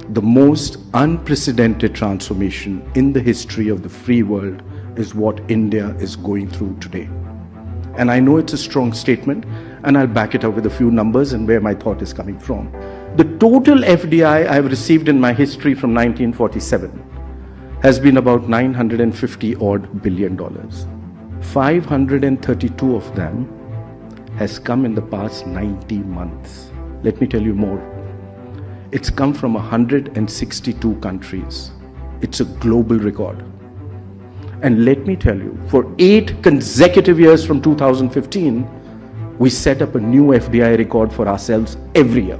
The most unprecedented transformation in the history of the free world is what India is going through today. And I know it's a strong statement, and I'll back it up with a few numbers and where my thought is coming from. The total FDI I've received in my history from 1947 has been about $950 odd billion. 532 of them has come in the past 90 months. Let me tell you more. It's come from 162 countries. It's a global record. And let me tell you, for 8 consecutive years from 2015, we set up a new FDI record for ourselves every year.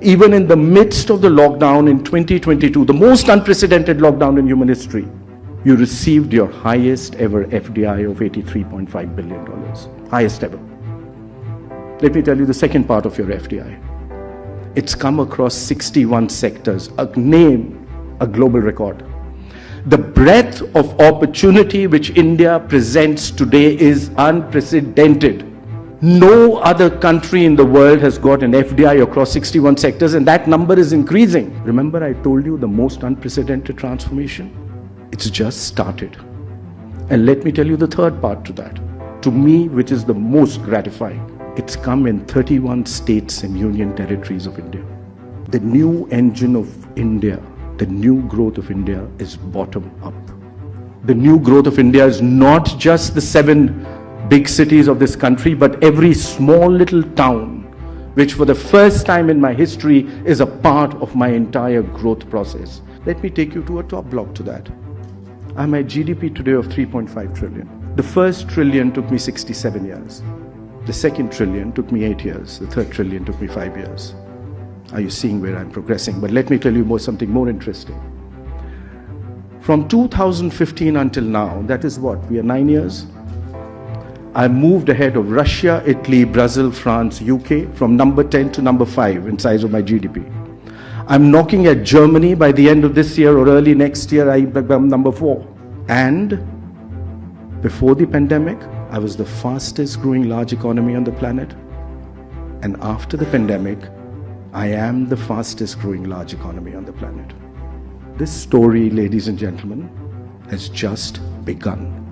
Even in the midst of the lockdown in 2022, the most unprecedented lockdown in human history, you received your highest ever FDI of $83.5 billion. Highest ever. Let me tell you the second part of your FDI. It's come across 61 sectors, a global record. The breadth of opportunity which India presents today is unprecedented. No other country in the world has got an FDI across 61 sectors, and that number is increasing. Remember, I told you the most unprecedented transformation? It's just started. And let me tell you the third part to that. To me, which is the most gratifying. It's come in 31 states and union territories of India. The new engine of India, the new growth of India is bottom up. The new growth of India is not just the 7 big cities of this country, but every small little town, which for the first time in my history is a part of my entire growth process. Let me take you to a top block to that. I'm at GDP today of 3.5 trillion. The first trillion took me 67 years. The second trillion took me 8 years. The third trillion took me 5 years. Are you seeing where I'm progressing? But let me tell you something more interesting. From 2015 until now, that is what? We are 9 years. I moved ahead of Russia, Italy, Brazil, France, UK from number 10 to number 5 in size of my GDP. I'm knocking at Germany. By the end of this year or early next year, I become number 4. And before the pandemic, I was the fastest growing large economy on the planet. And after the pandemic, I am the fastest growing large economy on the planet. This story, ladies and gentlemen, has just begun.